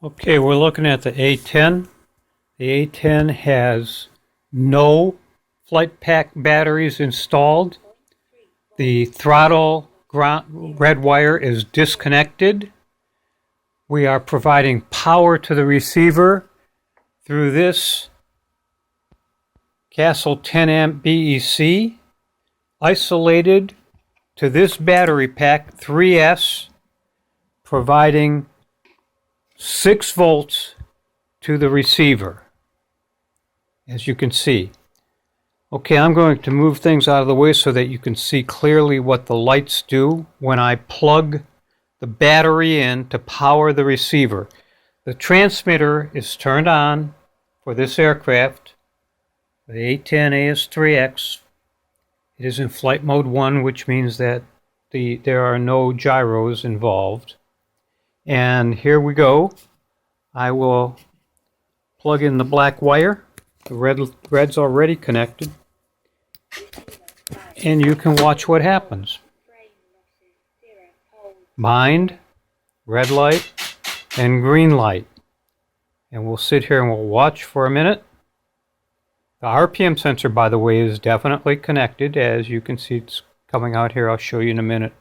Okay, we're looking at the A10. The A10 has no flight pack batteries installed. The throttle red wire is disconnected. We are providing power to the receiver through this Castle 10 amp BEC, isolated to this battery pack 3S, providing 6 volts to the receiver, as you can see. Okay, I'm going to move things out of the way so that you can see clearly what the lights do when I plug the battery in to power the receiver. The transmitter is turned on for this aircraft, the A10 AS3X. It is in flight mode 1, which means that there are no gyros involved. And here we go. I will plug in the black wire. The red's already connected. And you can watch what happens. Mind, red light, and green light. And we'll sit here and we'll watch for a minute. The RPM sensor, by the way, is definitely connected. As you can see, it's coming out here. I'll show you in a minute.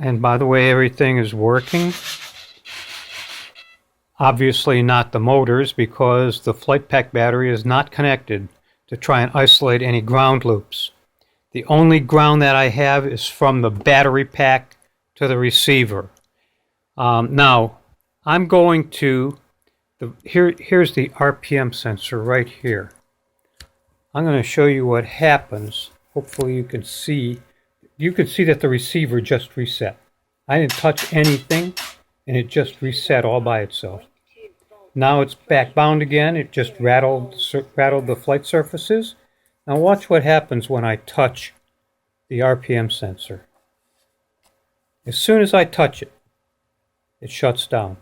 And by the way, everything is working. Obviously not the motors, because the flight pack battery is not connected to try and isolate any ground loops. The only ground that I have is from the battery pack to the receiver. Now, I'm going to, here's the RPM sensor right here. I'm going to show you what happens. Hopefully you can see. You can see that the receiver just reset. I didn't touch anything, and it just reset all by itself. Now it's back bound again. It just rattled the flight surfaces. Now watch what happens when I touch the RPM sensor. As soon as I touch it, it shuts down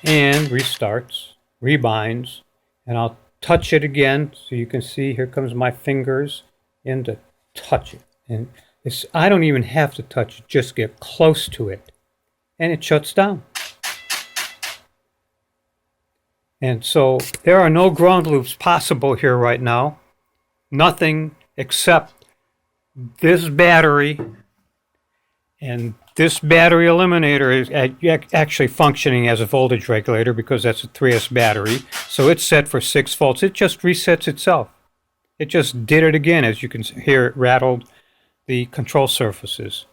and restarts, rebinds, and I'll touch it again so you can see. Here comes my fingers in to touch it, and I don't even have to touch it, just get close to it, and it shuts down. And so there are no ground loops possible here right now. Nothing except this battery, and this battery eliminator is actually functioning as a voltage regulator because that's a 3S battery. So it's set for 6 volts. It just resets itself. It just did it again. As you can hear, it rattled the control surfaces.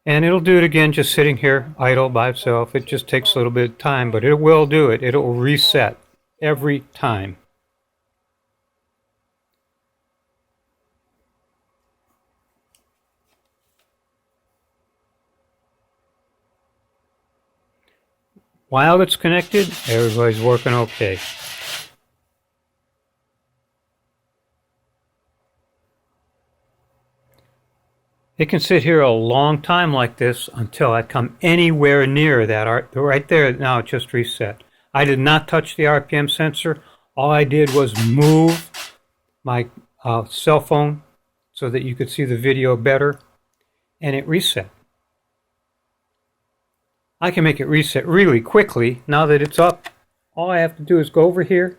And it'll do it again just sitting here idle by itself. It just takes a little bit of time, but it will do it. It'll reset every time. While it's connected, everybody's working okay. It can sit here a long time like this until I come anywhere near that. Right there, now it just reset. I did not touch the RPM sensor. All I did was move my cell phone so that you could see the video better, and it reset. I can make it reset really quickly now that it's up. All I have to do is go over here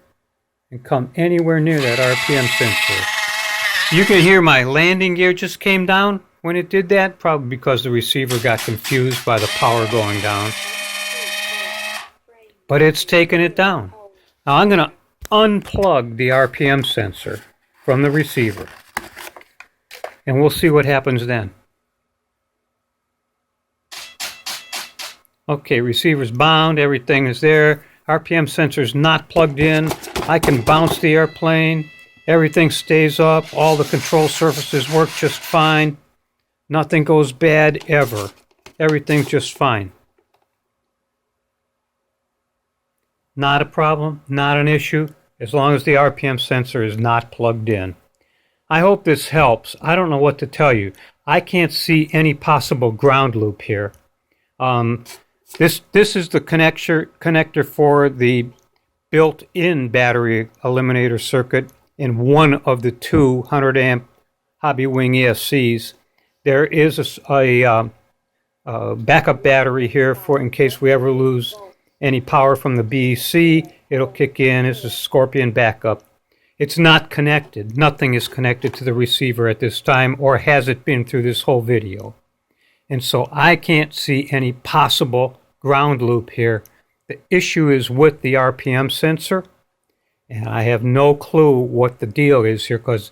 and come anywhere near that RPM sensor. You can hear my landing gear just came down when it did that, probably because the receiver got confused by the power going down. But it's taken it down. Now I'm going to unplug the RPM sensor from the receiver, and we'll see what happens then. Okay, receiver's bound, everything is there. RPM sensor's not plugged in. I can bounce the airplane. Everything stays up. All the control surfaces work just fine. Nothing goes bad ever. Everything's just fine. Not a problem, not an issue, as long as the RPM sensor is not plugged in. I hope this helps. I don't know what to tell you. I can't see any possible ground loop here. This is the connector for the built-in battery eliminator circuit in one of the two 100 amp Hobby Wing ESCs. There is a backup battery here for in case we ever lose any power from the BEC. It'll kick in as a Scorpion backup. It's not connected. Nothing is connected to the receiver at this time, or has it been through this whole video. And so I can't see any possible ground loop here. The issue is with the RPM sensor, and I have no clue what the deal is here, because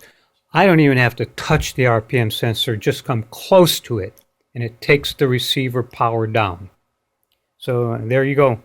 I don't even have to touch the RPM sensor, just come close to it, and it takes the receiver power down. So there you go.